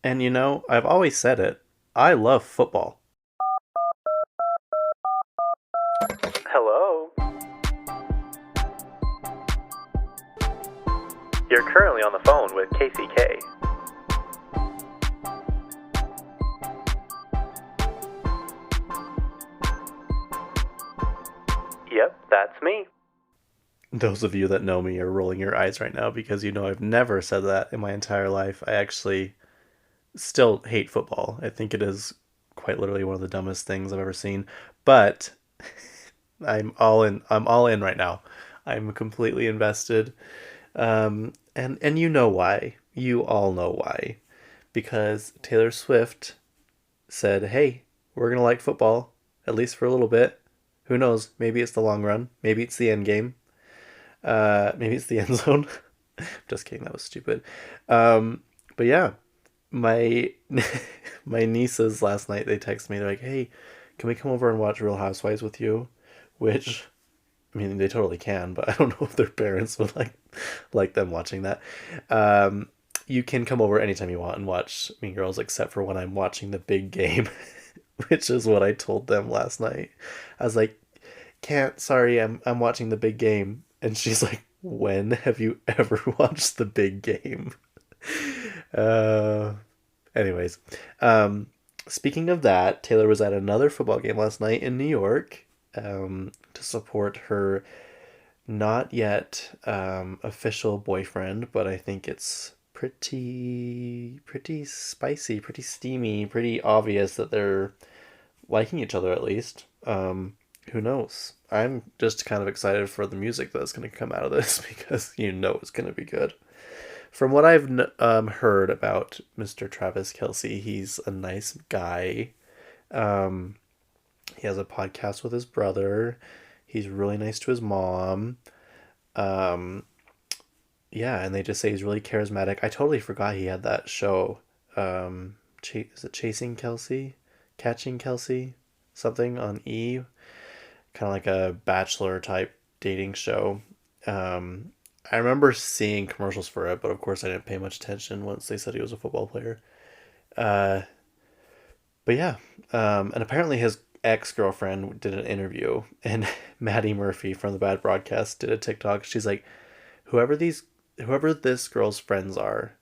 And I've always said it. I love football. Hello. You're currently on the phone with KCK. Yep, that's me. Those of you that know me are rolling your eyes right now because I've never said that in my entire life. I actually still hate football. I think it is quite literally one of the dumbest things I've ever seen. But I'm all in. I'm all in right now. I'm completely invested. And you know why. You all know why. Because Taylor Swift said, "Hey, we're gonna like football at least for a little bit. Who knows? Maybe it's the long run. Maybe it's the end game. Maybe it's the end zone." Just kidding. That was stupid. But yeah, my my nieces last night they texted me. They're like, "Hey, can we come over and watch Real Housewives with you?" Which I mean, they totally can, but I don't know if their parents would like them watching that. Um, you can come over anytime you want and watch Mean Girls, except for when I'm watching the big game, which is what I told them last night. I was like, "Can't, sorry, I'm watching the big game," and she's like, "When have you ever watched the big game?" Uh, anyways, um, speaking of that, Taylor was at another football game last night in New York to support her not yet official boyfriend, but I think it's pretty spicy, pretty steamy, pretty obvious that they're liking each other at least. Who knows? I'm just kind of excited for the music that's going to come out of this because it's going to be good. From what I've heard about Mr. Travis Kelsey, he's a nice guy. Um, he has a podcast with his brother. He's really nice to his mom. Um, yeah, and they just say he's really charismatic. I totally forgot he had that show. Is it Chasing Kelsey? Catching Kelsey? Something on E. Kind of like a bachelor type dating show. I remember seeing commercials for it, but of course I didn't pay much attention once they said he was a football player. Uh, but yeah, and apparently his ex girlfriend did an interview, and Maddie Murphy from the Bad Broadcast did a TikTok. She's like, "Whoever this girl's friends are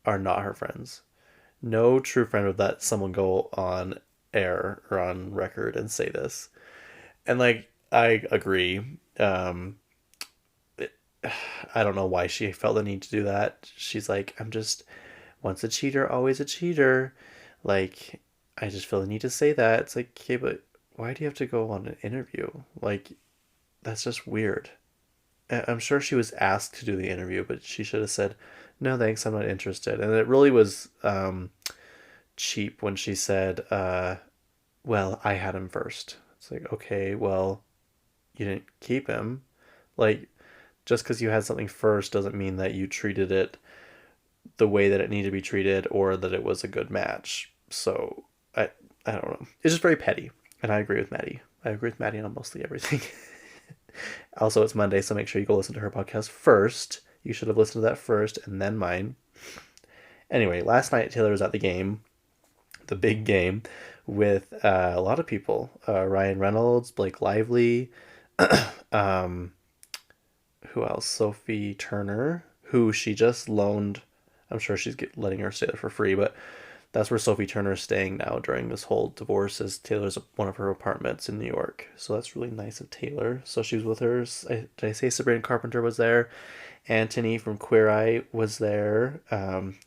not her friends. No true friend would let someone go on air or on record and say this." And like, I agree. I don't know why she felt the need to do that. She's like, "I'm just once a cheater, always a cheater." Like, I just feel the need to say that. It's like, okay, but why do you have to go on an interview? Like, that's just weird. I'm sure she was asked to do the interview, but she should have said, "No, thanks, I'm not interested." And it really was cheap when she said, "Well, I had him first." It's like, okay, well, you didn't keep him. Like, just because you had something first doesn't mean that you treated it the way that it needed to be treated or that it was a good match. So I don't know. It's just very petty, and I agree with Maddie. I agree with Maddie on mostly everything. Also, it's Monday, so make sure you go listen to her podcast first. You should have listened to that first and then mine. Anyway, last night Taylor was at the game, the big game, with a lot of people. Ryan Reynolds, Blake Lively, um, who else? Sophie Turner, who she just loaned. I'm sure letting her stay there for free, but that's where Sophie Turner's staying now during this whole divorce, as Taylor's one of her apartments in New York. So that's really nice of Taylor. So she was with her. Did I say Sabrina Carpenter was there? Anthony from Queer Eye was there.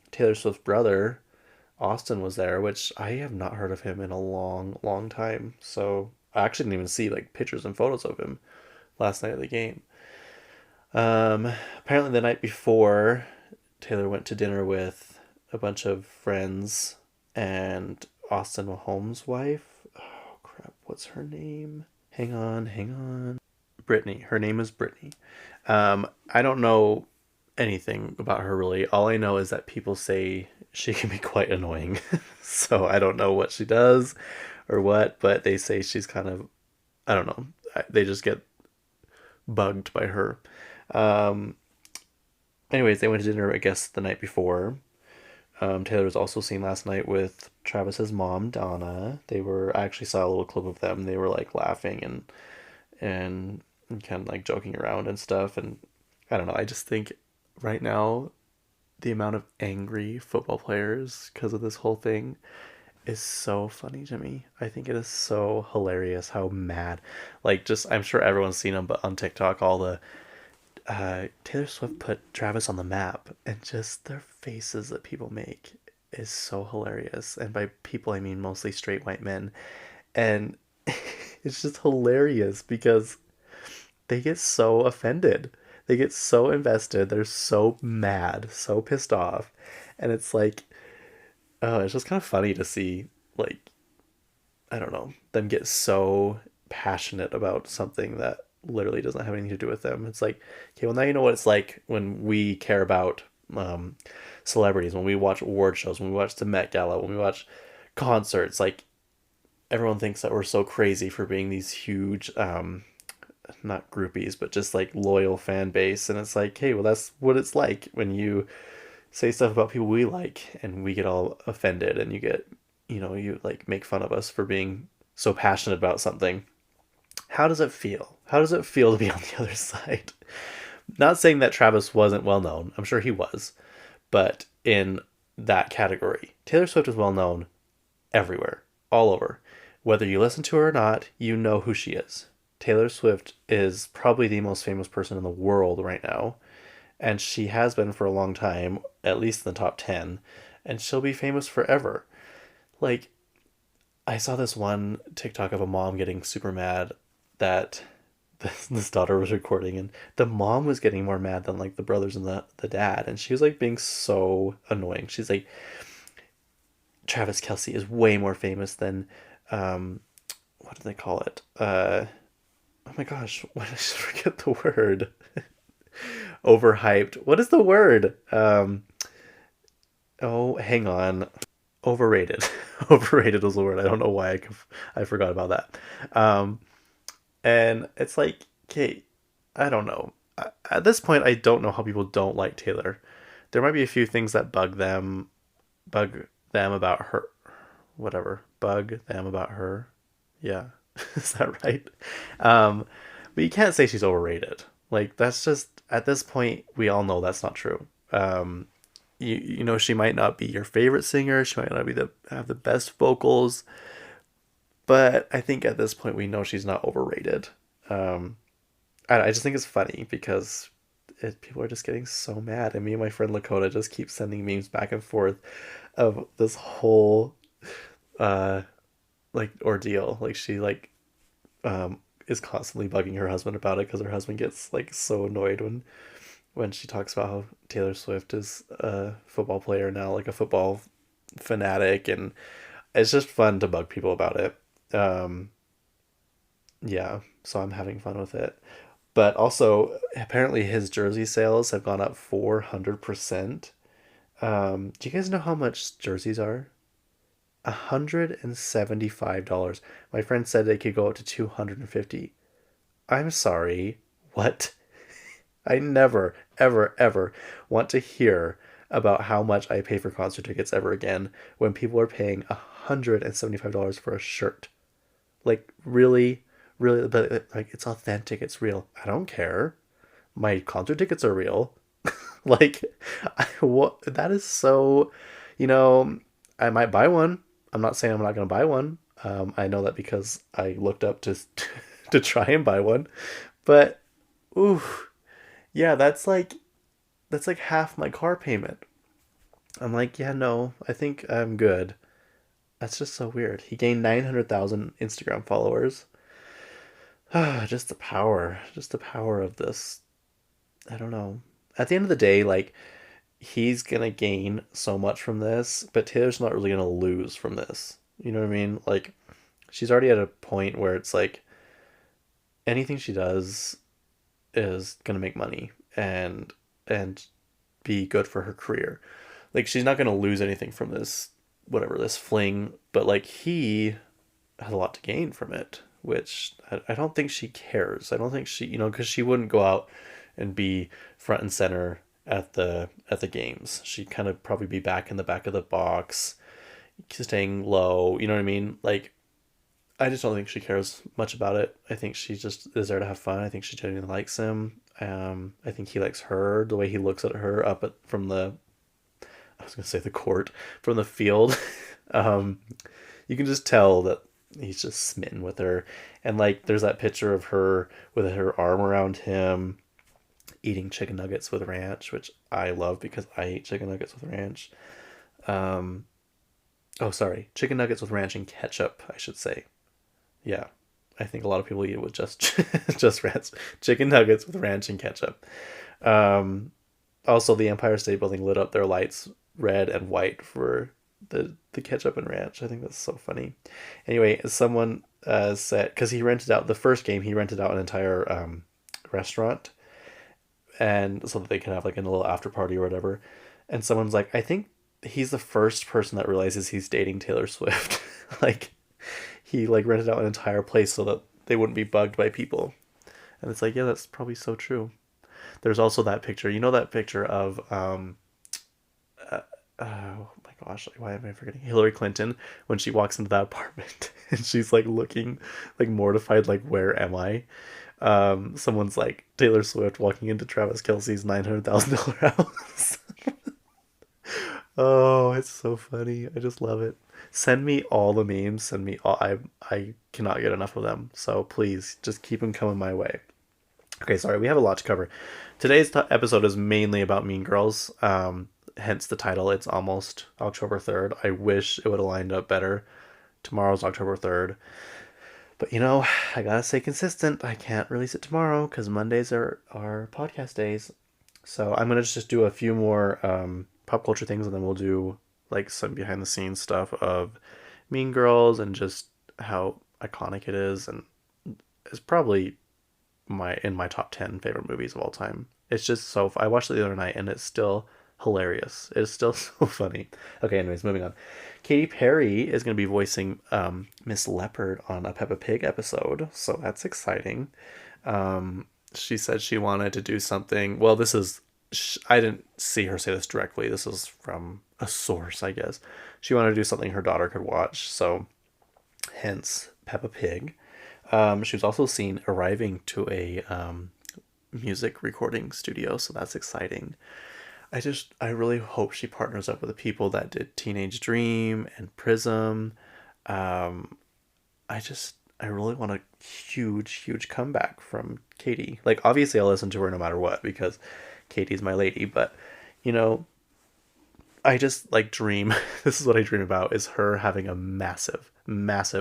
Taylor Swift's brother, Austin, was there, which I have not heard of him in a long, long time. So I actually didn't even see like pictures and photos of him last night at the game. Apparently, the night before, Taylor went to dinner with a bunch of friends and Austin Mahomes' wife. Oh, crap. What's her name? Hang on, hang on. Brittany. Her name is Brittany. I don't know anything about her really. All I know is that people say she can be quite annoying. So I don't know what she does or what, but they say she's kind of, I don't know. They just get bugged by her. Um, Anyways, they went to dinner, I guess, the night before. Taylor was also seen last night with Travis's mom, Donna. I actually saw a little clip of them. They were like laughing and kind of like joking around and stuff. And I don't know. I just think right now the amount of angry football players because of this whole thing is so funny to me. I think it is so hilarious how mad, like, just I'm sure everyone's seen them, but on TikTok, all the Taylor Swift put Travis on the map, and just their faces that people make is so hilarious. And by people, I mean mostly straight white men, and it's just hilarious because they get so offended. They get so invested. They're so mad, so pissed off. And it's like, oh, it's just kind of funny to see, like, I don't know, them get so passionate about something that literally doesn't have anything to do with them. It's like, okay, well, now you know what it's like when we care about um, celebrities, when we watch award shows, when we watch the Met Gala, when we watch concerts. Like, everyone thinks that we're so crazy for being these huge not groupies, but just like loyal fan base. And it's like, hey, well, that's what it's like when you say stuff about people we like and we get all offended and you like make fun of us for being so passionate about something. How does it feel? How does it feel to be on the other side? Not saying that Travis wasn't well known. I'm sure he was. But in that category, Taylor Swift is well known everywhere, all over. Whether you listen to her or not, you know who she is. Taylor Swift is probably the most famous person in the world right now, and she has been for a long time, at least in the top 10, and she'll be famous forever. Like, I saw this one TikTok of a mom getting super mad that this daughter was recording, and the mom was getting more mad than like the brothers and the dad, and she was like being so annoying. She's like, Travis Kelsey is way more famous than um what do they call it? Oh my gosh, why did I forget the word? Overhyped. What is the word? Oh, hang on. Overrated. Overrated was the word. I don't know why I forgot about that. And it's like, okay, I don't know. At this point, I don't know how people don't like Taylor. There might be a few things that bug them about her. Whatever. Bug them about her. Yeah. Is that right? Um, but you can't say she's overrated. Like, that's just, at this point, we all know that's not true. You know, she might not be your favorite singer. She might not be the have the best vocals, but I think at this point we know she's not overrated. Um, I just think it's funny because people are just getting so mad, and me and my friend Lakota just keep sending memes back and forth of this whole uh like ordeal. Like, she like is constantly bugging her husband about it because her husband gets like so annoyed when she talks about how Taylor Swift is a football player now, like a football fanatic, and it's just fun to bug people about it. Um, yeah, so I'm having fun with it. But also, apparently, his jersey sales have gone up 400%. Do you guys know how much jerseys are? $175. My friend said they could go up to 250. I'm sorry. What? I never, ever, ever want to hear about how much I pay for concert tickets ever again when people are paying $175 for a shirt. Like, really, really, but like, it's authentic, it's real. I don't care. My concert tickets are real. Like, what? That is so, you know, I might buy one. I'm not saying I'm not gonna buy one. I know that because I looked up to to try and buy one, but ooh, yeah, that's like half my car payment. I'm like, yeah, no, I think I'm good. That's just so weird. He gained 900,000 Instagram followers. Just the power of this. I don't know. At the end of the day, like, he's gonna gain so much from this, but Taylor's not really gonna lose from this. You know what I mean? Like, she's already at a point where it's like anything she does is gonna make money and be good for her career. Like, she's not gonna lose anything from this, whatever, this fling, but like, he has a lot to gain from it, which I don't think she cares. I don't think she, because she wouldn't go out and be front and center at the games. She'd kind of probably be back in the back of the box, staying low. You know what I mean? Like, I just don't think she cares much about it. I think she just is there to have fun. I think she genuinely likes him. I think he likes her. The way he looks at her up from the, I was gonna say the court, from the field. um, you can just tell that he's just smitten with her. And like, there's that picture of her with her arm around him, eating chicken nuggets with ranch, which I love because I eat chicken nuggets with ranch. Um, oh, sorry, chicken nuggets with ranch and ketchup, I should say. Yeah, I think a lot of people eat it with just just ranch, chicken nuggets with ranch and ketchup. Um, Also, the Empire State Building lit up their lights red and white for the ketchup and ranch. I think that's so funny. Anyway, someone said because he rented out the first game, he rented out an entire restaurant, and so that they can have like a little after party or whatever. And someone's like, I think he's the first person that realizes he's dating Taylor Swift. Like he like rented out an entire place so that they wouldn't be bugged by people. And it's like, yeah, that's probably so true. There's also that picture. You know that picture of oh my gosh, why am I forgetting Hillary Clinton when she walks into that apartment and she's like looking like mortified, like where am I? Someone's like Taylor Swift walking into Travis Kelsey's $900,000 house. Oh, it's so funny. I just love it. Send me all the memes. Send me all. I cannot get enough of them. So please just keep them coming my way. Okay, sorry, we have a lot to cover. Today's episode is mainly about Mean Girls, hence the title. It's almost October 3rd. I wish it would have lined up better. Tomorrow's October 3rd. But you know, I gotta stay consistent. I can't release it tomorrow because Mondays are podcast days. So I'm gonna just do a few more pop culture things and then we'll do like some behind the scenes stuff of Mean Girls and just how iconic it is and it's probably my top 10 favorite movies of all time. It's just so I watched it the other night and it's still hilarious. It's still so funny. Okay, anyways, moving on. Katy Perry is going to be voicing Miss Leopard on a Peppa Pig episode, so that's exciting. She said she wanted to do something. Well, this is I didn't see her say this directly. This is from a source, I guess. She wanted to do something her daughter could watch, so hence Peppa Pig. She was also seen arriving to a music recording studio, so that's exciting. I really hope she partners up with the people that did Teenage Dream and Prism. Um, I really want a huge comeback from Katie. Like, obviously, I'll listen to her no matter what because Katie's my lady, but you know, I just like dream. This is what I dream about is her having a massive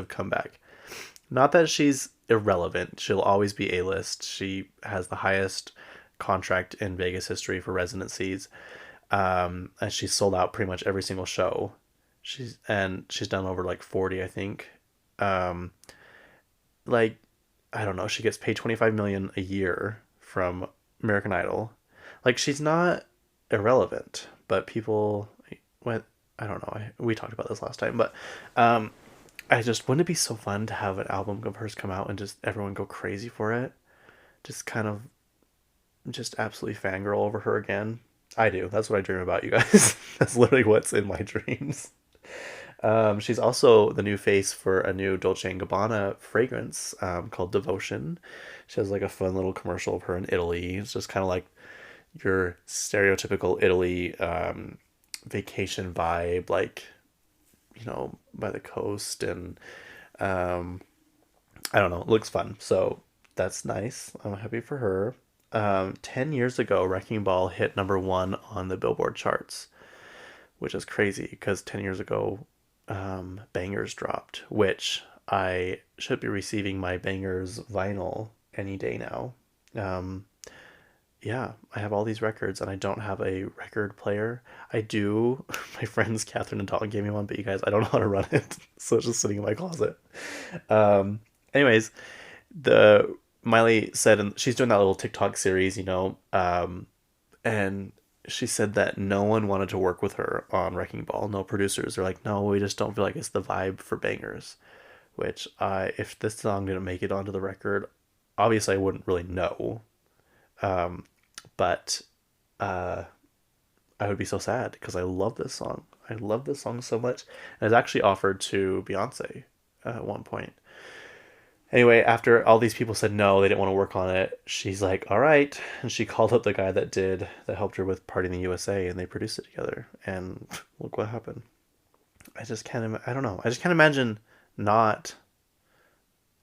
comeback. Not that she's irrelevant. She'll always be A-list. She has the highest contract in Vegas history for residencies. And she's sold out pretty much every single show. She's done over like 40, I think. Um, like I don't know, she gets paid 25 million a year from American Idol. Like she's not irrelevant, but people went I don't know. We talked about this last time, but um I just wouldn't it be so fun to have an album of hers come out and just everyone go crazy for it? Just kind of just absolutely fangirl over her again. I do. That's what I dream about, you guys. That's literally what's in my dreams. She's also the new face for a new Dolce& and Gabbana fragrance called Devotion. She has like a fun little commercial of her in Italy. It's just kind of like your stereotypical Italy vacation vibe, like, you know, by the coast and um, I don't know, it looks fun. So that's nice. I'm happy for her. 10 years ago, Wrecking Ball hit number one on the Billboard charts, which is crazy because 10 years ago, Bangers dropped, which I should be receiving my Bangers vinyl any day now. Um, yeah, I have all these records and I don't have a record player. I do. My friends Catherine and Dalton gave me one, but you guys, I don't know how to run it, so it's just sitting in my closet. Um, Anyways, the Miley said, and she's doing that little TikTok series, you know, and she said that no one wanted to work with her on Wrecking Ball. No producers. They're like, no, we just don't feel like it's the vibe for Bangers. Which if this song didn't make it onto the record, obviously I wouldn't really know. Um, but I would be so sad because I love this song. I love this song so much. And it's actually offered to Beyonce at one point. Anyway, after all these people said no, they didn't want to work on it, she's like, all right. And she called up the guy that helped her with Party in the USA, and they produced it together. And look what happened. I just can't, I don't know. I just can't imagine not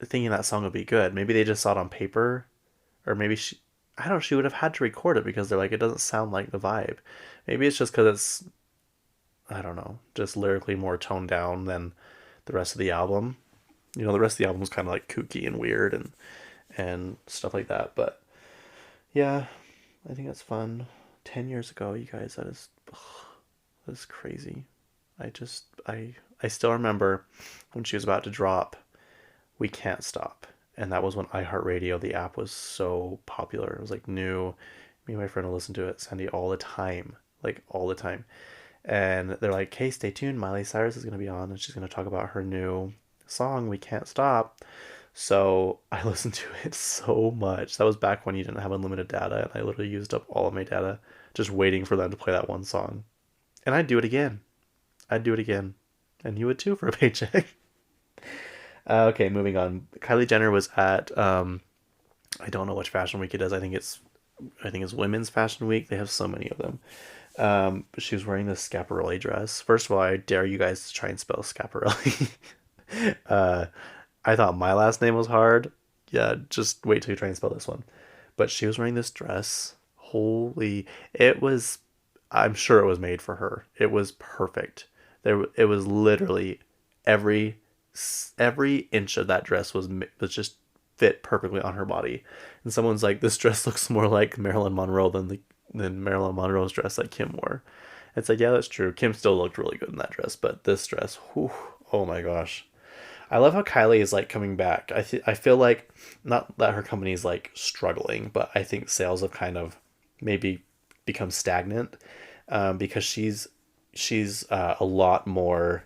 thinking that song would be good. Maybe they just saw it on paper, or maybe I don't know, she would have had to record it because they're like, it doesn't sound like the vibe. Maybe it's just because it's, I don't know, just lyrically more toned down than the rest of the album. You know, the rest of the album is kind of like kooky and weird and stuff like that. But yeah, I think that's fun. 10 years ago, you guys, that is crazy. I still remember when she was about to drop We Can't Stop. And that was when iHeartRadio, the app, was so popular. It was like new. Me and my friend would listen to it, Sandy, all the time. Like all the time. And they're like, hey, stay tuned. Miley Cyrus is going to be on and she's going to talk about her new song, We Can't Stop. So I listened to it so much. That was back when you didn't have unlimited data, and I literally used up all of my data just waiting for them to play that one song. And I'd do it again. I'd do it again. And you would too for a paycheck. Okay, moving on. Kylie Jenner was at I don't know which fashion week it is. I think it's Women's Fashion Week. They have so many of them. But she was wearing this Scaparelli dress. First of all, I dare you guys to try and spell Scaparelli. uh, I thought my last name was hard. Yeah, just wait till you try and spell this one. But she was wearing this dress. Holy, it was. I'm sure it was made for her. It was perfect. It was literally every every inch of that dress was just fit perfectly on her body. And someone's like, this dress looks more like Marilyn Monroe than Marilyn Monroe's dress that Kim wore. It's like, yeah, that's true. Kim still looked really good in that dress, but this dress, whew, oh my gosh. I love how Kylie is like coming back. I feel like not that her company is like struggling, but I think sales have kind of maybe become stagnant because she's a lot more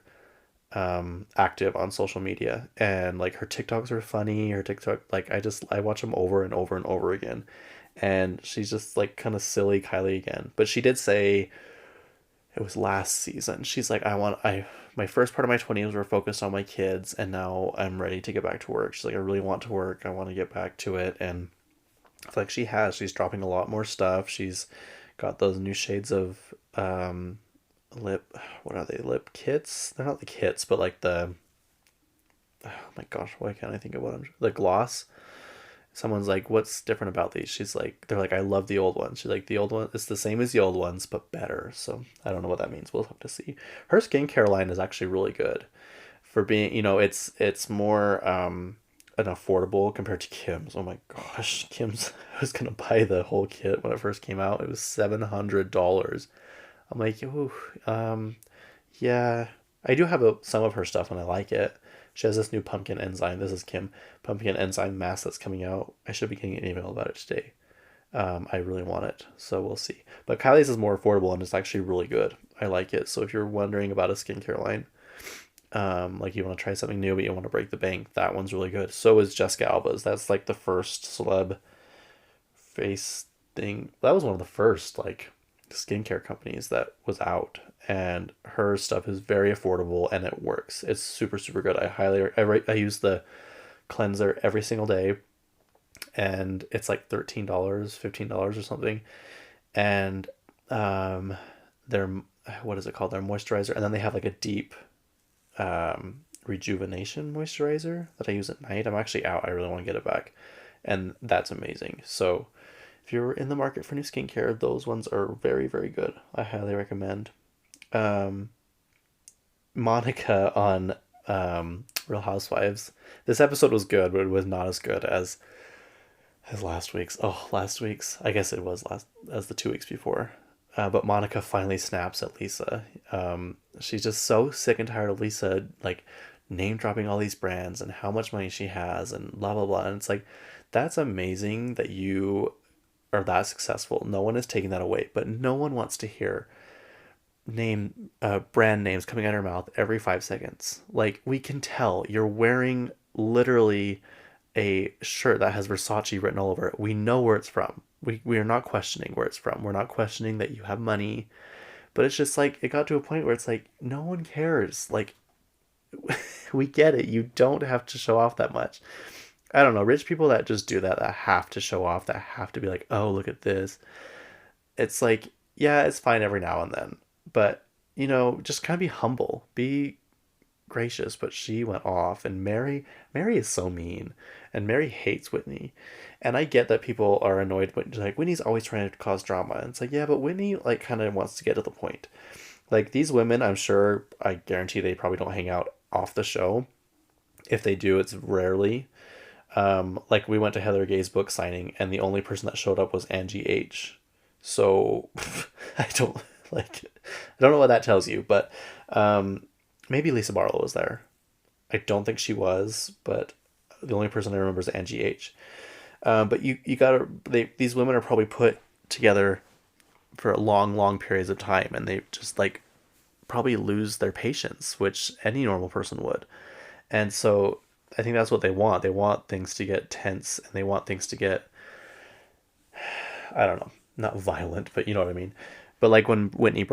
active on social media, and like her TikToks are funny. Her TikTok, like I watch them over and over and over again, and she's just like kind of silly Kylie again. But she did say it was last season. She's like, I my first part of my 20s were focused on my kids, and now I'm ready to get back to work. She's like, I really want to work. I want to get back to it, and I feel like she's dropping a lot more stuff. She's got those new shades of lip, what are they, lip kits? They're not the kits, but like oh my gosh, why can't I think of the gloss. Someone's like, what's different about these? They're like, I love the old ones. She's like, the old one, it's the same as the old ones but better. So I don't know what that means. We'll have to see. Her skincare line is actually really good for being, it's more an affordable compared to Kim's. Oh my gosh, Kim's. I was gonna buy the whole kit when it first came out. It was $700. I'm like, ooh, yeah, I do have some of her stuff and I like it. She has this new pumpkin enzyme. This is Kim, pumpkin enzyme mask that's coming out. I should be getting an email about it today. I really want it, so we'll see. But Kylie's is more affordable and it's actually really good. I like it. So if you're wondering about a skincare line, like you want to try something new but you want to break the bank, that one's really good. So is Jessica Alba's. That's like the first celeb face thing. That was one of the first like skincare companies that was out, and her stuff is very affordable and it works. It's super super good. I use the cleanser every single day, and it's like $13, $15 or something. And their, what is it called, their moisturizer, and then they have like a deep rejuvenation moisturizer that I use at night. I'm actually out. I really want to get it back, and that's amazing. So if you're in the market for new skincare, those ones are very, very good. I highly recommend. Um, Monica on Real Housewives. This episode was good, but it was not as good as last week's. Oh, last week's. I guess it was last as the 2 weeks before. But Monica finally snaps at Lisa. She's just so sick and tired of Lisa like name dropping all these brands and how much money she has and blah blah blah. And it's like, that's amazing that you are that successful. No one is taking that away, but no one wants to hear brand names coming out of her mouth every 5 seconds. Like, we can tell you're wearing literally a shirt that has Versace written all over it. We know where it's from. We are not questioning where it's from. We're not questioning that you have money. But it's just like it got to a point where it's like no one cares. Like we get it. You don't have to show off that much. I don't know, rich people that just do that, that have to show off, that have to be like, oh, look at this. It's like, yeah, it's fine every now and then, but just kind of be humble, be gracious. But she went off, and Mary is so mean, and Mary hates Whitney. And I get that people are annoyed, but like Whitney's always trying to cause drama. And it's like, yeah, but Whitney like kind of wants to get to the point. Like these women, I'm sure, I guarantee they probably don't hang out off the show. If they do, it's rarely. Like we went to Heather Gay's book signing, and the only person that showed up was Angie H. So I don't I don't know what that tells you, but maybe Lisa Barlow was there. I don't think she was, but the only person I remember is Angie H. But you gotta these women are probably put together for long periods of time, and they just like probably lose their patience, which any normal person would. And so I think that's what they want. They want things to get tense, and they want things to get, I don't know, not violent, but you know what I mean. But like when Whitney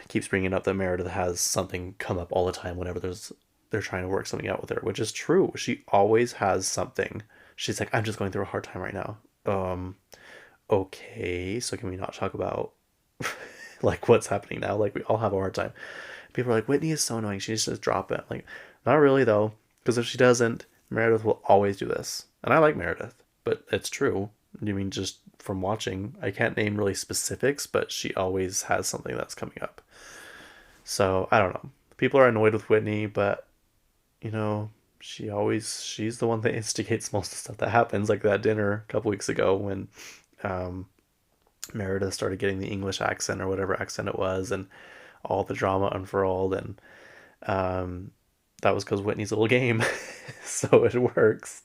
keeps bringing up that Meredith has something come up all the time whenever they're trying to work something out with her, which is true. She always has something. She's like, I'm just going through a hard time right now. Okay, so can we not talk about like what's happening now? Like we all have a hard time. People are like, Whitney is so annoying. She needs to just drop it. Like, not really though, because if she doesn't, Meredith will always do this. And I like Meredith, but it's true. You mean just from watching? I can't name really specifics, but she always has something that's coming up. So I don't know. People are annoyed with Whitney, but you know, she's the one that instigates most of the stuff that happens. Like that dinner a couple weeks ago when um, Meredith started getting the English accent or whatever accent it was, and all the drama unfurled, and um, that was because Whitney's a little game, so it works.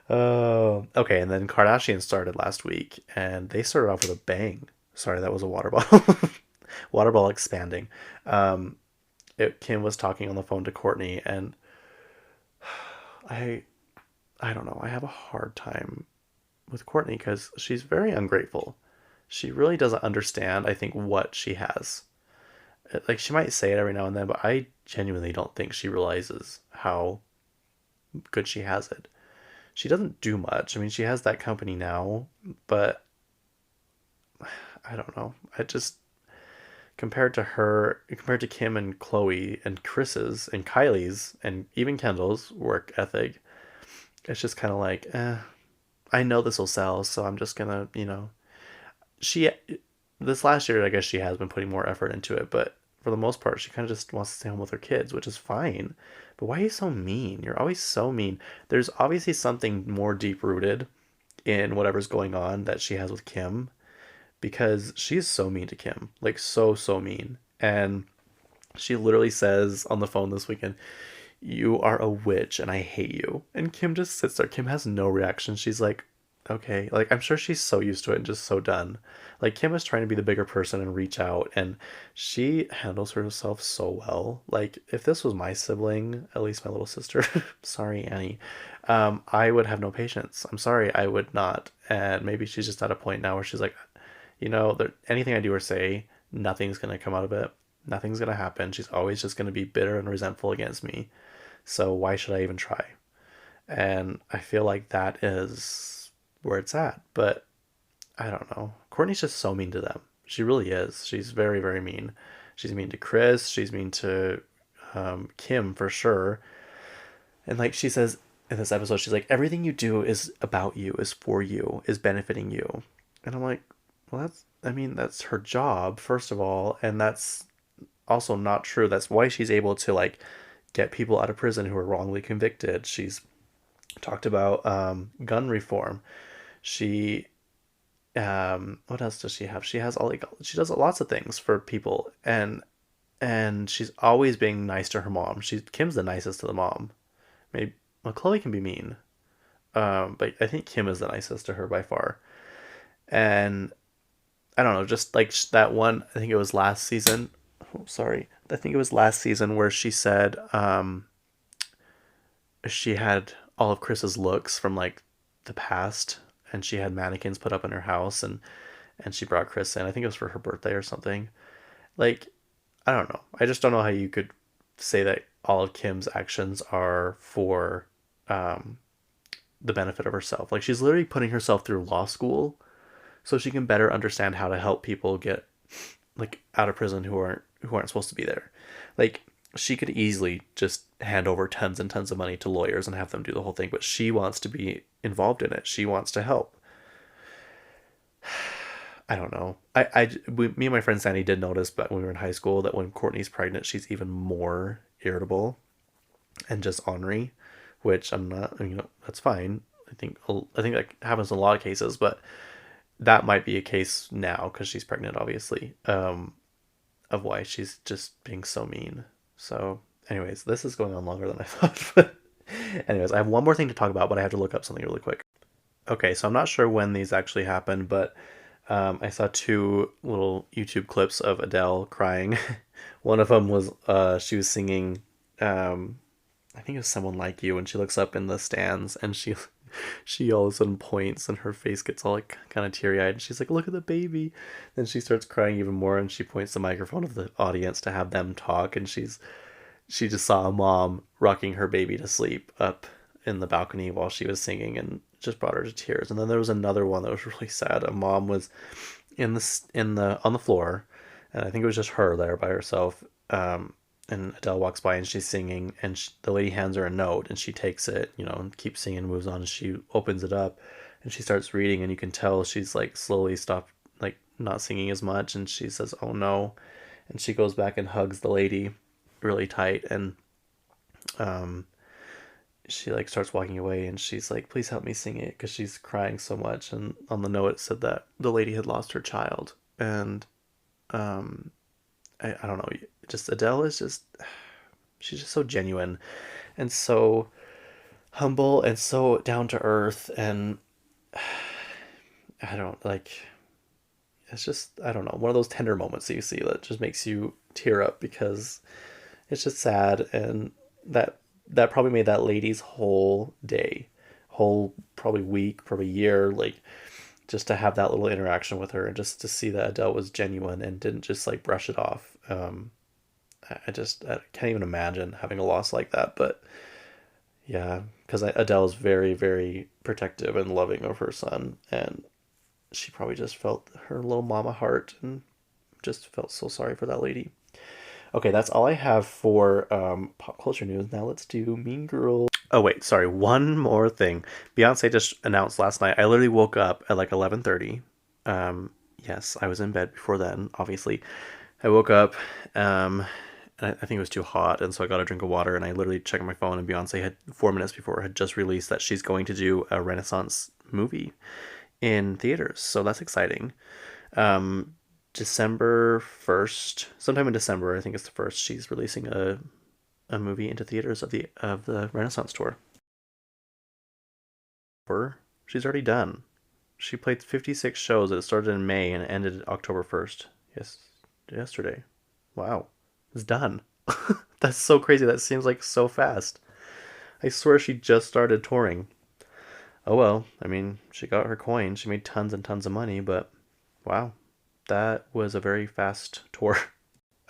Oh, okay. And then Kardashian started last week, and they started off with a bang. Sorry, that was a water bottle. Water bottle expanding. Um, Kim was talking on the phone to Courtney, and I, I don't know. I have a hard time with Courtney because she's very ungrateful. She really doesn't understand, I think, what she has. Like she might say it every now and then, but I genuinely don't think she realizes how good she has it. She doesn't do much. I mean, she has that company now, but I don't know. I just compared to Kim and Chloe and Chris's and Kylie's and even Kendall's work ethic, it's just kind of like, I know this will sell, so I'm just gonna, she this last year, I guess she has been putting more effort into it, but for the most part, she kind of just wants to stay home with her kids, which is fine. But why are you so mean? You're always so mean. There's obviously something more deep rooted in whatever's going on that she has with Kim, because she's so mean to Kim, like so mean. And she literally says on the phone this weekend, "You are a witch and I hate you." And Kim just sits there. Kim has no reaction. She's like, okay. Like, I'm sure she's so used to it and just so done. Like, Kim is trying to be the bigger person and reach out, and she handles herself so well. Like, if this was my sibling, at least my little sister, sorry, Annie, I would have no patience. I'm sorry, I would not. And maybe she's just at a point now where she's like, anything I do or say, nothing's going to come out of it. Nothing's going to happen. She's always just going to be bitter and resentful against me. So why should I even try? And I feel like that is where it's at. But I don't know. Courtney's just so mean to them. She really is. She's very, very mean. She's mean to Chris. She's mean to Kim for sure. And like she says in this episode, she's like, everything you do is about you, is for you, is benefiting you. And I'm like, well, that's her job, first of all. And that's also not true. That's why she's able to like get people out of prison who are wrongly convicted. She's talked about gun reform. She what else does she have? She has she does lots of things for people, and she's always being nice to her mom. Kim's the nicest to the mom. Maybe well, Chloe can be mean, but I think Kim is the nicest to her by far. And I don't know, just like that one. I think it was last season. Oh, sorry, I think it was last season where she said she had all of Chris's looks from like the past, and she had mannequins put up in her house, and she brought Chris in. I think it was for her birthday or something. Like, I don't know. I just don't know how you could say that all of Kim's actions are for um, the benefit of herself. Like, she's literally putting herself through law school so she can better understand how to help people get like out of prison who aren't supposed to be there. Like, she could easily just hand over tons and tons of money to lawyers and have them do the whole thing, but she wants to be involved in it. She wants to help. I don't know. Me and my friend Sandy did notice, but when we were in high school, that when Courtney's pregnant, she's even more irritable and just ornery, which I'm not. That's fine. I think that happens in a lot of cases, but that might be a case now because she's pregnant, obviously, of why she's just being so mean. So, anyways, this is going on longer than I thought. But anyways, I have one more thing to talk about, but I have to look up something really quick. Okay, so I'm not sure when these actually happened, but I saw two little YouTube clips of Adele crying. One of them was she was singing, I think it was "Someone Like You," and she looks up in the stands and she all of a sudden points and her face gets all like kind of teary eyed and she's like, "Look at the baby." Then she starts crying even more and she points the microphone to the audience to have them talk, and she just saw a mom rocking her baby to sleep up in the balcony while she was singing, and just brought her to tears. And then there was another one that was really sad. A mom was in the on the floor, and I think it was just her there by herself. And Adele walks by and she's singing, and the lady hands her a note, and she takes it, and keeps singing, moves on. And she opens it up, and she starts reading, and you can tell she's like slowly stopped, like not singing as much. And she says, "Oh no," and she goes back and hugs the lady really tight, and um, she like starts walking away, and she's like, "Please help me sing it," because she's crying so much. And on the note it said that the lady had lost her child, and um, I don't know, just Adele is just she's just so genuine and so humble and so down to earth, and I don't like it's just, I don't know, one of those tender moments that you see that just makes you tear up because it's just sad. And that probably made that lady's whole day, whole probably week, probably year, like just to have that little interaction with her and just to see that Adele was genuine and didn't just like brush it off. I can't even imagine having a loss like that. But yeah, because Adele is very, very protective and loving of her son, and she probably just felt her little mama heart and just felt so sorry for that lady. Okay, that's all I have for pop culture news. Now let's do Mean Girls. Oh wait, sorry, one more thing. Beyonce just announced last night. I literally woke up at like 11:30. Yes, I was in bed before then, obviously. I woke up, and I think it was too hot, and so I got a drink of water, and I literally checked my phone, and Beyonce had 4 minutes before had just released that she's going to do a Renaissance movie in theaters. So that's exciting. Um, December 1st, sometime in December, I think it's the first, she's releasing a movie into theaters of the Renaissance tour. She's already done. She played 56 shows. It started in May and ended October 1st. Yes, yesterday. Wow. It's done. That's so crazy. That seems like so fast. I swear she just started touring. Oh well, I mean, she got her coin. She made tons and tons of money, but wow, that was a very fast tour.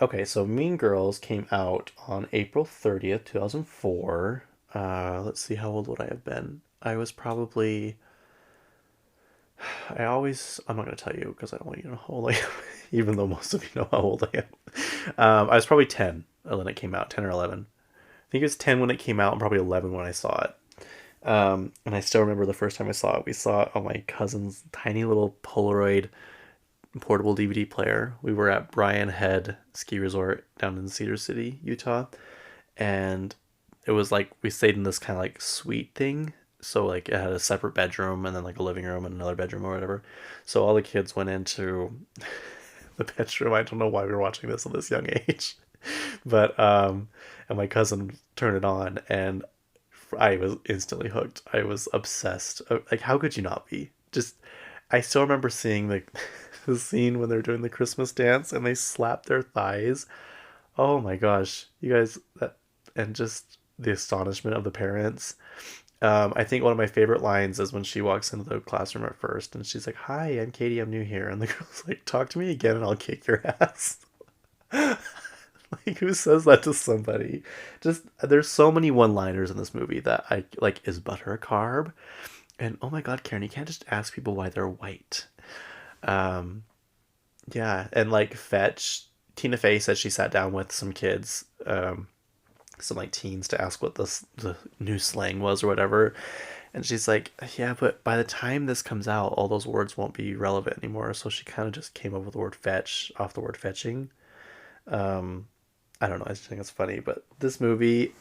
Okay, so Mean Girls came out on April 30th, 2004. Let's see, how old would I have been? I was probably. I'm not going to tell you because I don't want you to know how old I am, even though most of you know how old I am. I was probably 10 when it came out, 10 or 11. I think it was 10 when it came out and probably 11 when I saw it. And I still remember the first time I saw it. We saw it on my cousin's tiny little Polaroid portable DVD player. We were at Bryan Head Ski Resort down in Cedar City, Utah. And it was like we stayed in this kind of like suite thing. So like it had a separate bedroom and then like a living room and another bedroom or whatever. So all the kids went into the bedroom. I don't know why we were watching this at this young age. But and my cousin turned it on, and I was instantly hooked. I was obsessed. Like, how could you not be? Just, I still remember seeing the the scene when they're doing the Christmas dance and they slap their thighs. Oh my gosh, you guys, and just the astonishment of the parents. I think one of my favorite lines is when she walks into the classroom at first and she's like, "Hi, I'm Katie. I'm new here," and the girl's like, "Talk to me again and I'll kick your ass." Like who says that to somebody? Just there's so many one-liners in this movie that I like. Is butter a carb? And oh my God, Karen, you can't just ask people why they're white. Um, yeah, and like Fetch, Tina Fey said she sat down with some kids, some like teens to ask what the new slang was or whatever. And she's like, yeah, but by the time this comes out, all those words won't be relevant anymore. So she kind of just came up with the word fetch off the word fetching. Um, I don't know. I just think it's funny. But this movie,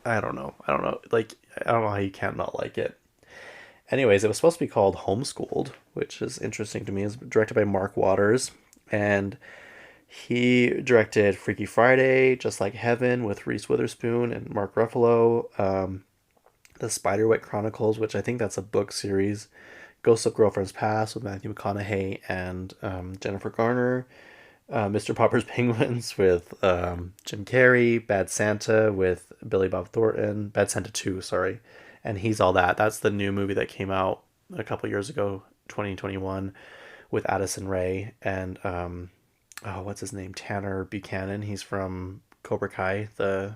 I don't know. I don't know. Like, I don't know how you can't not like it. Anyways, it was supposed to be called Homeschooled, which is interesting to me. It's directed by Mark Waters. And he directed Freaky Friday, Just Like Heaven with Reese Witherspoon and Mark Ruffalo. The Spiderwick Chronicles, which I think that's a book series. Ghosts of Girlfriend's Past with Matthew McConaughey and Jennifer Garner. Mr. Popper's Penguins with Jim Carrey. Bad Santa with Billy Bob Thornton. Bad Santa 2, sorry. And He's All That. That's the new movie that came out a couple years ago, 2021, with Addison Rae and oh, what's his name? Tanner Buchanan. He's from Cobra Kai, uh,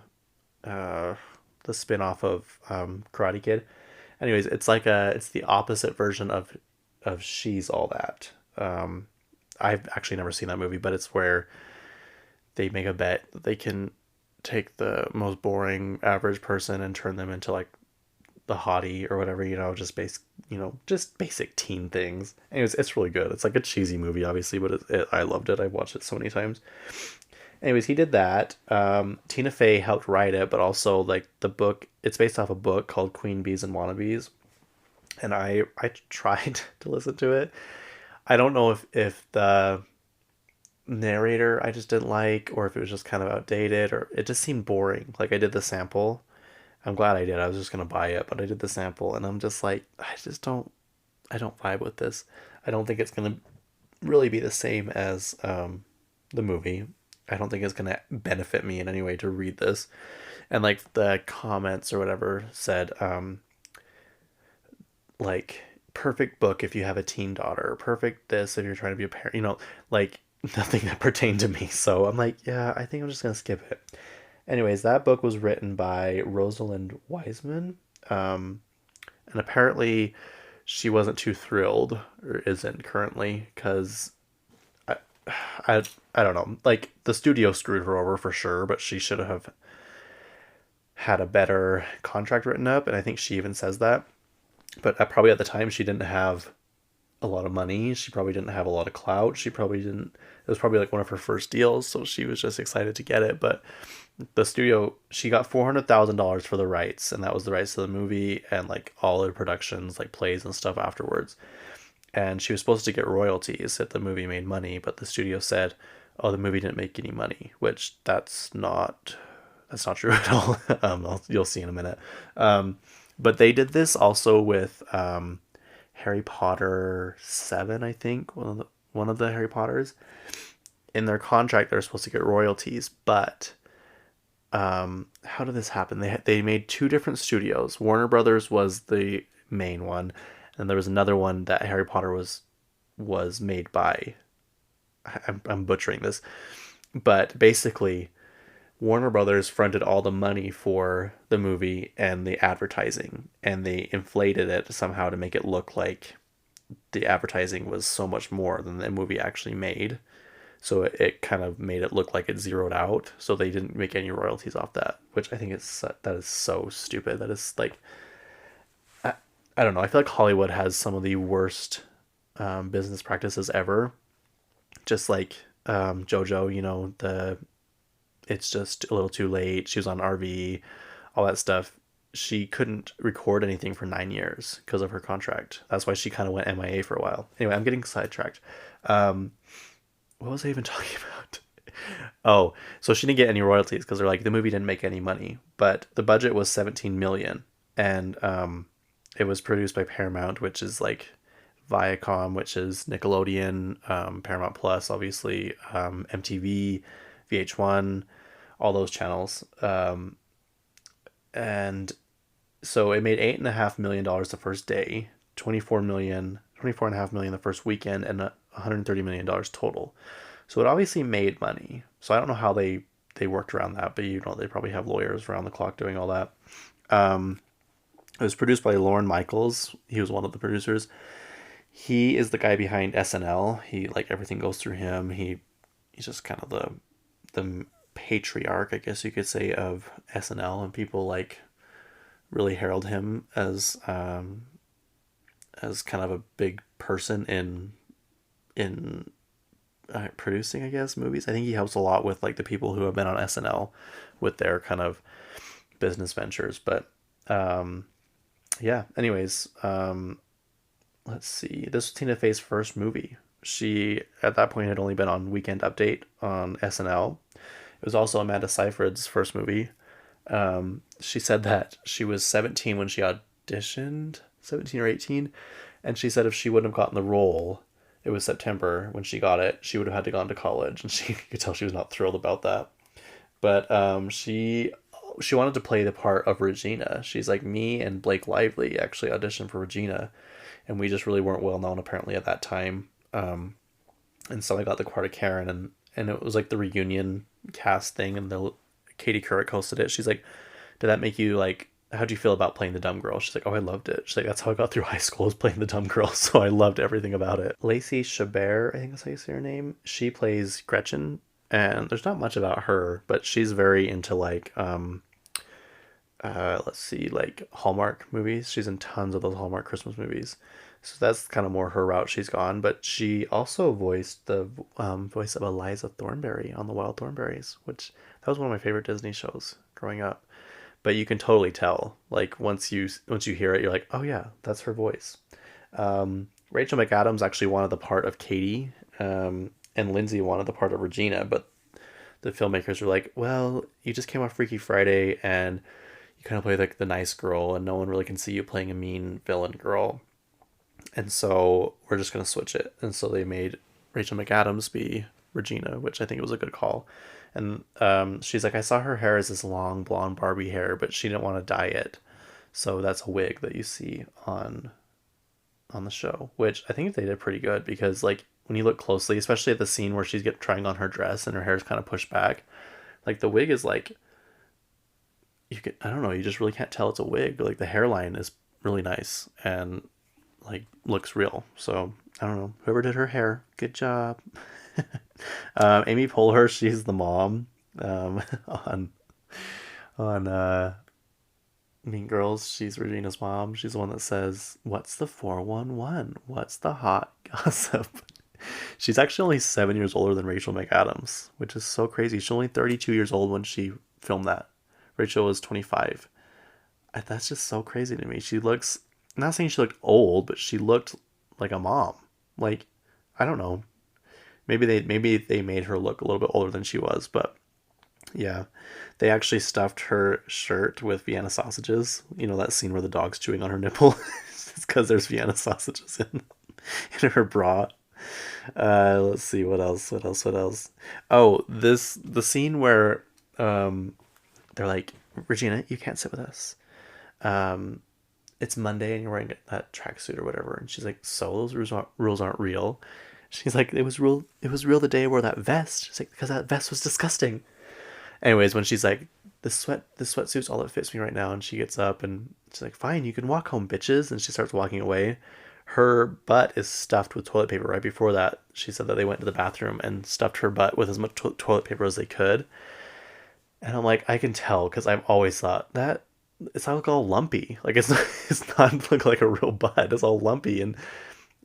the spin-off of Karate Kid. Anyways, it's the opposite version of She's All That. I've actually never seen that movie, but it's where they make a bet that they can take the most boring average person and turn them into like the hottie or whatever, just basic teen things. Anyways, it's really good. It's like a cheesy movie, obviously, but I loved it. I've watched it so many times. Anyways, he did that. Tina Fey helped write it, but also like the book. It's based off a book called Queen Bees and Wannabes, and I tried to listen to it. I don't know if the narrator I just didn't like, or if it was just kind of outdated, or it just seemed boring. Like I did the sample. I'm glad I did. I was just gonna buy it, but I did the sample, and I'm just like, I don't vibe with this. I don't think it's gonna really be the same as the movie. I don't think it's gonna benefit me in any way to read this. And like the comments or whatever said, like perfect book if you have a teen daughter, perfect this if you're trying to be a parent. Like nothing that pertained to me. So I'm like, yeah, I think I'm just gonna skip it. Anyways, that book was written by Rosalind Wiseman, and apparently she wasn't too thrilled, or isn't currently, because I, I, I don't know. Like the studio screwed her over for sure, but she should have had a better contract written up, and I think she even says that. But probably at the time she didn't have a lot of money. She probably didn't have a lot of clout. She probably didn't. It was probably like one of her first deals, so she was just excited to get it. But the studio, she got $400,000 for the rights, and that was the rights to the movie and like all the productions, like plays and stuff afterwards. And she was supposed to get royalties if the movie made money, but the studio said, "Oh, the movie didn't make any money," which that's not true at all. You'll see in a minute. But they did this also with Harry Potter 7, I think, one of the Harry Potters. In their contract, they're supposed to get royalties, but how did this happen? They made two different studios. Warner Brothers was the main one, and there was another one that Harry Potter was made by. I'm butchering this, but basically Warner Brothers fronted all the money for the movie and the advertising, and they inflated it somehow to make it look like the advertising was so much more than the movie actually made. So it kind of made it look like it zeroed out. So they didn't make any royalties off that, which I think that is so stupid. That is like, I, I don't know. I feel like Hollywood has some of the worst business practices ever. Just like JoJo, it's just a little too late. She was on RV, all that stuff. She couldn't record anything for 9 years because of her contract. That's why she kind of went MIA for a while. Anyway, I'm getting sidetracked. Um, what was I even talking about? Oh, so she didn't get any royalties because they're like the movie didn't make any money, but the budget was 17 million, and it was produced by Paramount, which is like Viacom, which is Nickelodeon, Paramount Plus, obviously, MTV, VH1, all those channels. And so it made $8.5 million the first day, 24 and a half million the first weekend, and $130 million total. So it obviously made money. So I don't know how they worked around that, but they probably have lawyers around the clock doing all that. Um, it was produced by Lorne Michaels. He was one of the producers. He is the guy behind SNL. He like everything goes through him. He's just kind of the patriarch, I guess you could say, of SNL, and people like really herald him as kind of a big person in producing, I guess, movies. I think he helps a lot with like the people who have been on SNL with their kind of business ventures. But um, yeah. Anyways, let's see. This was Tina Fey's first movie. She at that point had only been on Weekend Update on SNL. It was also Amanda Seyfried's first movie. She said that she was 17 when she auditioned, 17 or 18, and she said if she wouldn't have gotten the role, it was September when she got it, she would have had to go to college, and she could tell she was not thrilled about that. But she wanted to play the part of Regina. She's like, me and Blake Lively actually auditioned for Regina, and we just really weren't well known apparently at that time. And so I got the part of Karen, and it was like the reunion cast thing, and the Katie Couric hosted it. She's like, did that make you like? How'd you feel about playing the dumb girl? She's like, oh, I loved it. She's like, that's how I got through high school, was playing the dumb girl. So I loved everything about it. Lacey Chabert, I think that's how you say her name. She plays Gretchen, and there's not much about her, but she's very into like let's see, like Hallmark movies. She's in tons of those Hallmark Christmas movies. So that's kind of more her route she's gone. But she also voiced the voice of Eliza Thornberry on The Wild Thornberries, which that was one of my favorite Disney shows growing up. But you can totally tell, like once you hear it, you're like, oh yeah, that's her voice. Rachel McAdams actually wanted the part of Katie, and Lindsay wanted the part of Regina, but the filmmakers were like, well, you just came off Freaky Friday, and you kind of play like the nice girl, and no one really can see you playing a mean villain girl. And so we're just gonna switch it. And so they made Rachel McAdams be Regina, which I think was a good call. And she's like, I saw her hair as this long blonde Barbie hair, but she didn't want to dye it. So that's a wig that you see on the show, which I think they did pretty good because like when you look closely, especially at the scene where she's get trying on her dress and her hair's kind of pushed back, like the wig is like I don't know, you just really can't tell it's a wig. Like the hairline is really nice and like looks real. So I don't know. Whoever did her hair, good job. Amy Poehler, she's the mom on Mean Girls. She's Regina's mom. She's the one that says, "What's the 411? What's the hot gossip?" She's actually only 7 years older than Rachel McAdams, which is so crazy. She's only 32 years old when she filmed that. Rachel was 25. That's just so crazy to me. She looks, I'm not saying she looked old, but she looked like a mom. Like, I don't know. Maybe they made her look a little bit older than she was, but yeah. They actually stuffed her shirt with Vienna sausages. You know that scene where the dog's chewing on her nipple? It's because there's Vienna sausages in her bra. Let's see what else. What else? Oh, the scene where they're like, Regina, you can't sit with us. Um, it's Monday and you're wearing that tracksuit or whatever, and she's like, so those rules aren't real. She's like, it was real the day I wore that vest. She's like, because that vest was disgusting. Anyways, when she's like, this sweatsuit's all that fits me right now, and she gets up and she's like, fine, you can walk home, bitches, and she starts walking away. Her butt is stuffed with toilet paper. Right before that, she said that they went to the bathroom and stuffed her butt with as much toilet paper as they could. And I'm like, I can tell because I've always thought that it's not like all lumpy. Like it's not, it's not look like a real butt. It's all lumpy. And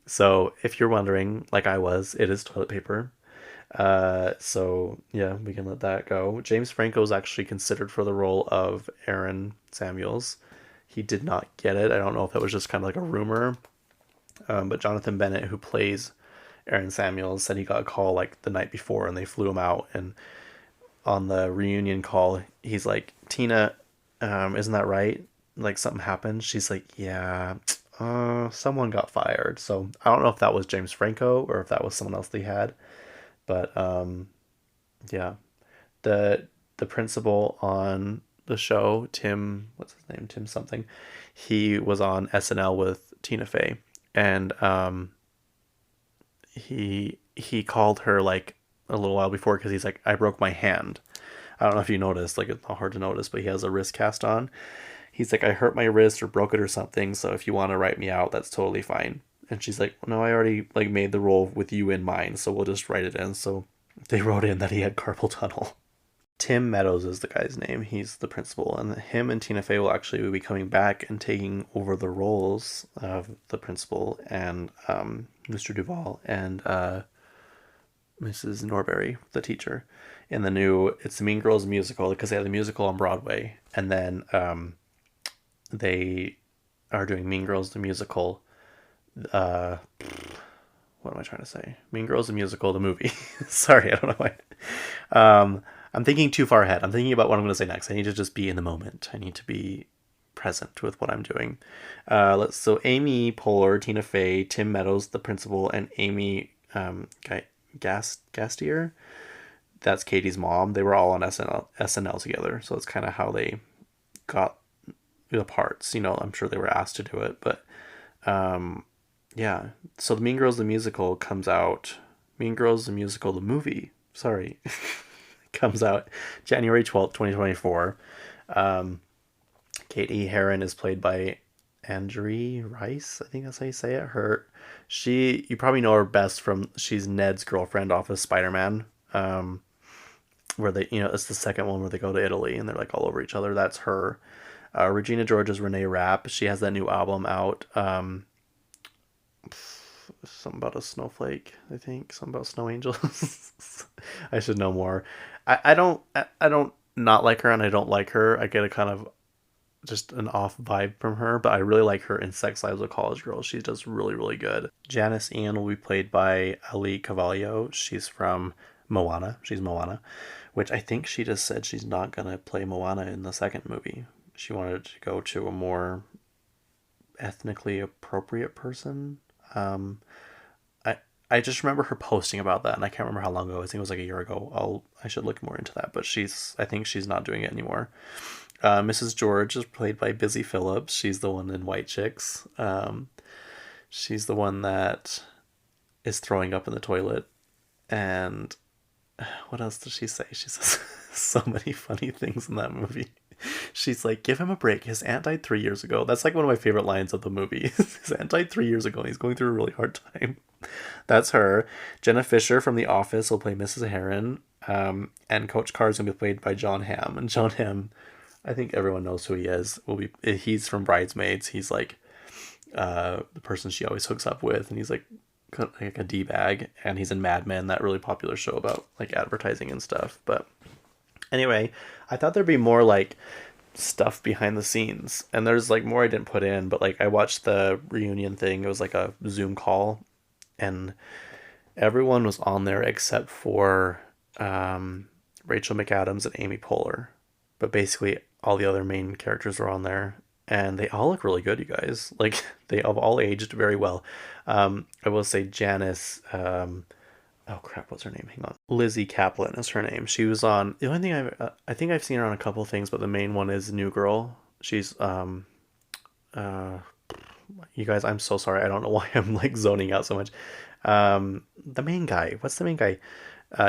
so if you're wondering, like I was, it is toilet paper. So yeah, we can let that go. James Franco is actually considered for the role of Aaron Samuels. He did not get it. I don't know if that was just kind of like a rumor. But Jonathan Bennett, who plays Aaron Samuels, said he got a call like the night before and they flew him out. And on the reunion call, he's like, Tina, isn't that right? Like something happened. She's like, yeah, someone got fired. So I don't know if that was James Franco or if that was someone else they had. But yeah, the principal on the show, Tim, what's his name? Tim something. He was on SNL with Tina Fey, and he called her like a little while before because he's like, I broke my hand. I don't know if you noticed, like it's not hard to notice, but he has a wrist cast on. He's like, I hurt my wrist or broke it or something, so if you want to write me out, that's totally fine. And she's like, no, I already like made the role with you in mind, so we'll just write it in. So they wrote in that he had carpal tunnel. Tim Meadows is the guy's name. He's the principal, and him and Tina Fey will actually be coming back and taking over the roles of the principal and Mr. Duval and Mrs. Norbury, the teacher, in the new It's the Mean Girls musical because they had the musical on Broadway, and then they are doing Mean Girls the musical. Uh, what am I trying to say? Mean Girls the musical, the movie. Sorry, I don't know why. I'm thinking too far ahead. I'm thinking about what I'm going to say next. I need to just be in the moment. I need to be present with what I'm doing. So Amy Poehler, Tina Fey, Tim Meadows, the principal, and Amy Gastier. That's Katie's mom. They were all on SNL together, so it's kind of how they got the parts. You know, I'm sure they were asked to do it, but yeah. So the Mean Girls the musical comes out. Mean Girls the musical, the movie. Sorry, comes out January 12th, 2024. Katie Heron is played by Andrea Rice. I think that's how you say it. You probably know her best from she's Ned's girlfriend off of Spider-Man. Where they, it's the second one where they go to Italy and they're like all over each other. That's her. Regina George is Renee Rapp. She has that new album out. Something about a snowflake, I think. Something about snow angels. I should know more. I don't not like her and I don't like her. I get a kind of just an off vibe from her, but I really like her in Sex Lives of College Girls. She's just really, really good. Janice Ian will be played by Ali Cavallo. She's from Moana. She's Moana, which I think she just said she's not going to play Moana in the second movie. She wanted to go to a more ethnically appropriate person. I just remember her posting about that, and I can't remember how long ago. I think it was like a year ago. I should look more into that, but I think she's not doing it anymore. Mrs. George is played by Busy Phillips. She's the one in White Chicks. She's the one that is throwing up in the toilet. And what else does she say? She says so many funny things in that movie. She's like, give him a break. His aunt died 3 years ago. That's like one of my favorite lines of the movie. His aunt died 3 years ago and he's going through a really hard time. That's her. Jenna Fisher from The Office will play Mrs. Heron. And Coach Carr is going to be played by John Hamm. And John Hamm, I think everyone knows who he is. He's from Bridesmaids. He's like the person she always hooks up with. And he's like a D-bag. And he's in Mad Men, that really popular show about like advertising and stuff. But anyway, I thought there'd be more like stuff behind the scenes, and there's like more I didn't put in, but like I watched the reunion thing. It was like a Zoom call, and everyone was on there except for Rachel McAdams and Amy Poehler, but basically all the other main characters were on there, and they all look really good, you guys. Like they have all aged very well. I will say Janice. Oh crap, what's her name? Hang on. Lizzie Kaplan is her name. She was on the only thing I think I've seen her on a couple of things, but the main one is New Girl. She's you guys, I'm so sorry. I don't know why I'm like zoning out so much. The main guy. What's the main guy?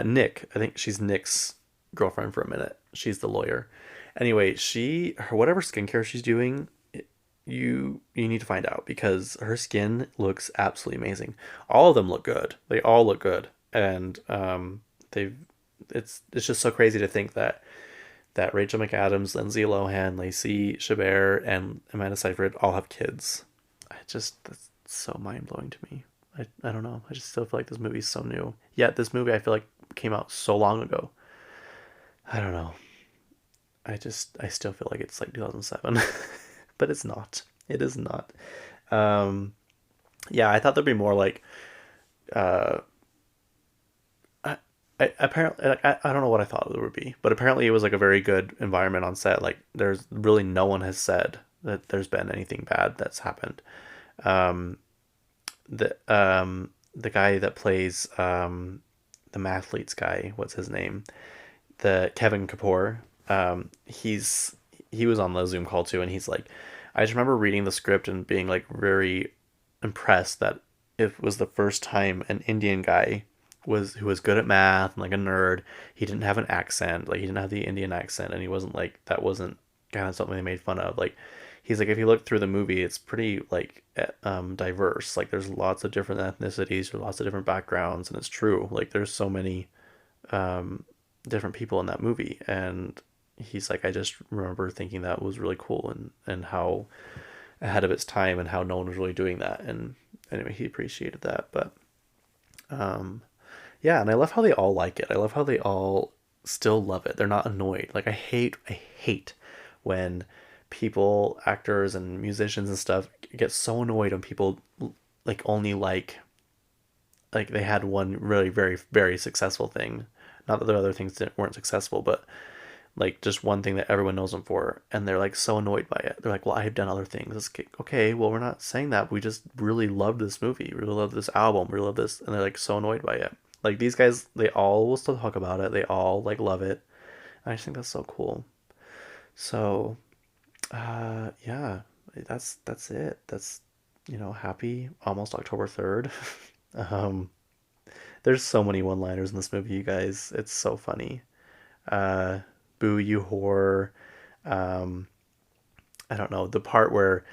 Nick. I think she's Nick's girlfriend for a minute. She's the lawyer. Anyway, whatever skincare she's doing, you need to find out because her skin looks absolutely amazing. All of them look good. They all look good. And it's just so crazy to think that Rachel McAdams, Lindsay Lohan, Lacey Chabert, and Amanda Seyfried all have kids. That's so mind blowing to me. I don't know. I just still feel like this movie's so new. Yet this movie I feel like came out so long ago. I don't know. I still feel like it's like 2007, but it's not. It is not. Yeah, I thought there'd be more like. Apparently, I don't know what I thought there would be, but apparently it was like a very good environment on set. Like there's really no one has said that there's been anything bad that's happened. The guy that plays the mathletes guy, what's his name? The Kevin Kapoor. He was on the Zoom call too, and he's like, I just remember reading the script and being like very impressed that it was the first time an Indian guy was who was good at math and like a nerd. He didn't have an accent, like he didn't have the Indian accent, and he wasn't like that wasn't kind of something they made fun of. Like he's like if you look through the movie, it's pretty like diverse. Like there's lots of different ethnicities, or lots of different backgrounds, and it's true. Like there's so many different people in that movie, and he's like I just remember thinking that was really cool and how ahead of its time and how no one was really doing that. And anyway, he appreciated that. But um, yeah, and I love how they all like it. I love how they all still love it. They're not annoyed. Like I hate when people, actors and musicians and stuff get so annoyed when people like only like they had one really very successful thing. Not that the other things weren't successful, but like just one thing that everyone knows them for, and they're like so annoyed by it. They're like, well, I've done other things. It's okay, well, we're not saying that. We just really love this movie, really love this album, really love this, and they're like so annoyed by it. Like these guys, they all will still talk about it. They all like love it. I just think that's so cool. So, yeah, that's it. That's happy almost October 3rd. um, there's so many one-liners in this movie, you guys. It's so funny. Uh, Boo you whore. Um, I don't know, the part where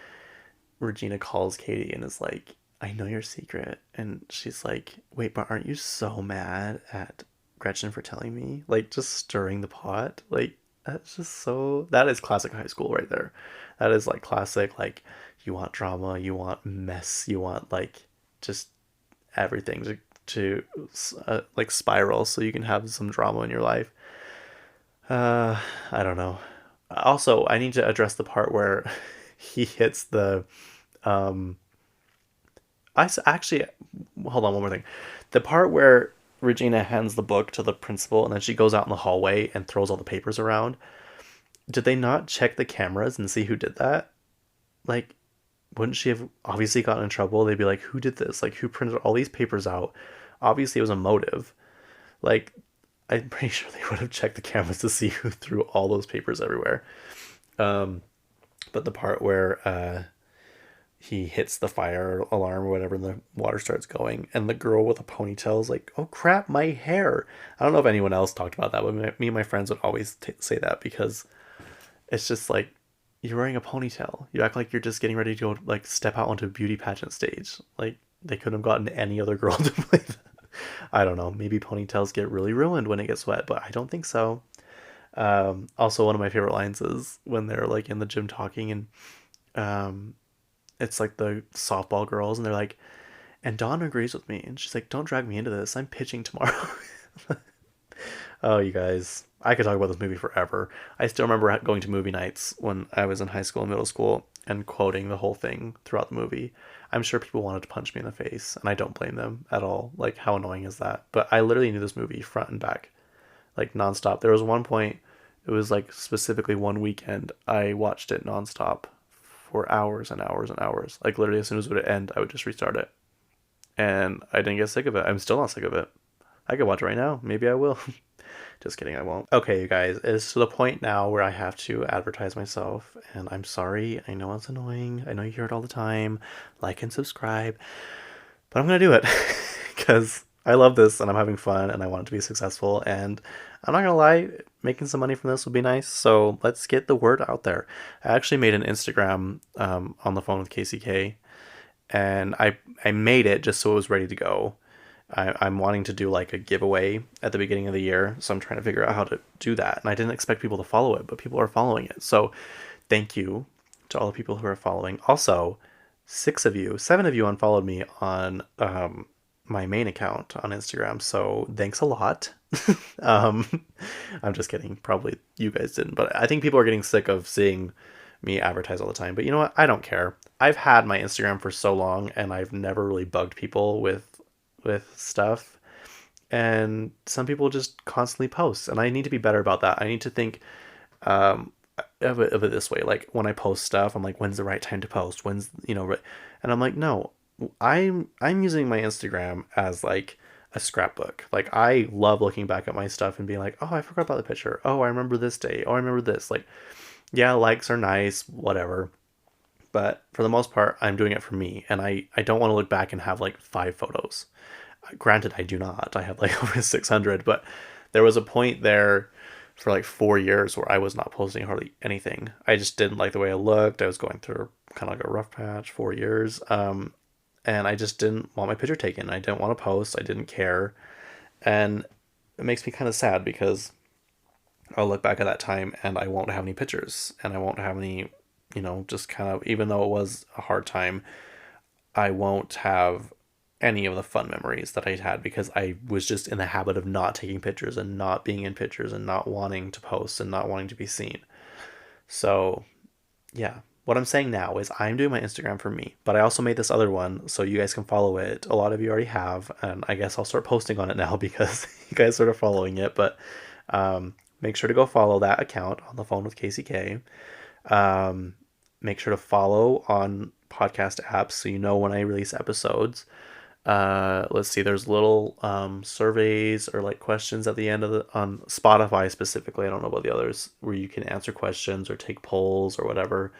Regina calls Katie and is like, I know your secret. And she's like, wait, but aren't you so mad at Gretchen for telling me? Like, just stirring the pot. Like, that's just so. That is classic high school right there. That is like classic, like, you want drama, you want mess, you want, like, just everything to like spiral so you can have some drama in your life. I don't know. Also, I need to address the part where he hits the um actually, hold on, one more thing. The part where Regina hands the book to the principal and then she goes out in the hallway and throws all the papers around. Did they not check the cameras and see who did that? Like, wouldn't she have obviously gotten in trouble? They'd be like, who did this? Like, who printed all these papers out? Obviously, it was a motive. Like, I'm pretty sure they would have checked the cameras to see who threw all those papers everywhere. Um, but the part where he hits the fire alarm or whatever and the water starts going and the girl with a ponytail is like, oh crap, my hair. I don't know if anyone else talked about that, but me and my friends would always say that because it's just like you're wearing a ponytail. You act like you're just getting ready to go like step out onto a beauty pageant stage. Like they couldn't have gotten any other girl to play that. I don't know. Maybe ponytails get really ruined when it gets wet, but I don't think so. Also, one of my favorite lines is when they're like in the gym talking and um, it's like the softball girls and they're like, and Dawn agrees with me. And she's like, don't drag me into this. I'm pitching tomorrow. Oh, you guys, I could talk about this movie forever. I still remember going to movie nights when I was in high school and middle school and quoting the whole thing throughout the movie. I'm sure people wanted to punch me in the face, and I don't blame them at all. Like, how annoying is that? But I literally knew this movie front and back, like nonstop. There was one point, it was like specifically one weekend, I watched it nonstop for hours and hours and hours. Like, literally, as soon as it would end, I would just restart it. And I didn't get sick of it. I'm still not sick of it. I could watch it right now. Maybe I will. Just kidding, I won't. Okay, you guys, it's to the point now where I have to advertise myself, and I'm sorry. I know it's annoying. I know you hear it all the time. Like and subscribe, but I'm gonna do it because I love this and I'm having fun and I want it to be successful. And I'm not gonna lie, making some money from this would be nice. So let's get the word out there. I actually made an Instagram on the phone with KCK, and I made it just so it was ready to go. I'm wanting to do like a giveaway at the beginning of the year, so I'm trying to figure out how to do that. And I didn't expect people to follow it, but people are following it. So thank you to all the people who are following. Also, 7 of you unfollowed me on my main account on Instagram. So thanks a lot. um, I'm just kidding. Probably you guys didn't, but I think people are getting sick of seeing me advertise all the time. But you know what? I don't care. I've had my Instagram for so long, and I've never really bugged people with stuff. And some people just constantly post, and I need to be better about that. I need to think um, of it this way. Like when I post stuff, I'm like, when's the right time to post? When's and I'm like, no, I'm using my Instagram as like a scrapbook. Like I love looking back at my stuff and being like, oh, I forgot about the picture. Oh, I remember this day. Oh, I remember this. Like, yeah, likes are nice, whatever. But for the most part, I'm doing it for me, and I don't want to look back and have like 5 photos. Granted, I do not. I have like over 600, but there was a point there for like 4 years where I was not posting hardly anything. I just didn't like the way I looked. I was going through kind of like a rough patch, 4 years. And I just didn't want my picture taken. I didn't want to post. I didn't care. And it makes me kind of sad because I'll look back at that time and I won't have any pictures and I won't have any, just kind of, even though it was a hard time, I won't have any of the fun memories that I had because I was just in the habit of not taking pictures and not being in pictures and not wanting to post and not wanting to be seen. So, yeah. What I'm saying now is I'm doing my Instagram for me, but I also made this other one so you guys can follow it. A lot of you already have, and I guess I'll start posting on it now because you guys sort of following it. But make sure to go follow that account on the phone with KCK. Um, Make sure to follow on podcast apps so you know when I release episodes. Let's see, there's little surveys or like questions at the end of the on Spotify specifically. I don't know about the others where you can answer questions or take polls or whatever.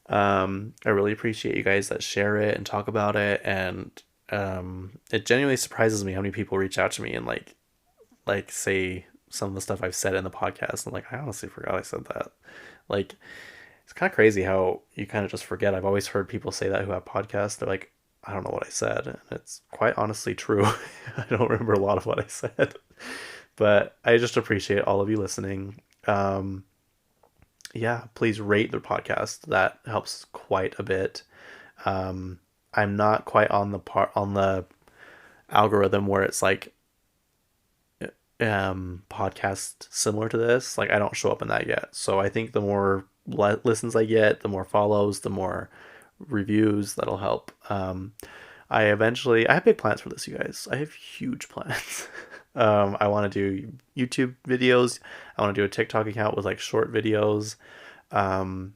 I really appreciate you guys that share it and talk about it, and it genuinely surprises me how many people reach out to me and like say some of the stuff I've said in the podcast. I'm like, I honestly forgot I said that. Like, it's kind of crazy how you kind of just forget. I've always heard people say that who have podcasts. They're like, I don't know what I said. And it's quite honestly true. I don't remember a lot of what I said. But I just appreciate all of you listening. Yeah, please rate the podcast. That helps quite a bit. Um, I'm not quite on the algorithm where it's like podcast similar to this. Like I don't show up in that yet. So I think the more listens I get, the more follows, the more reviews that'll help. I have big plans for this, you guys. I have huge plans. I want to do YouTube videos. I want to do a TikTok account with like short videos. Um,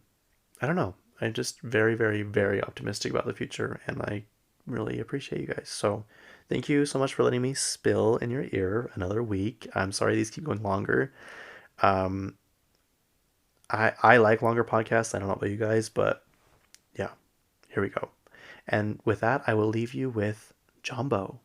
I don't know. I'm just very, very, very optimistic about the future, and I really appreciate you guys. So, thank you so much for letting me spill in your ear another week. I'm sorry these keep going longer. Um, I like longer podcasts. I don't know about you guys, but yeah, here we go. And with that, I will leave you with Jumbo.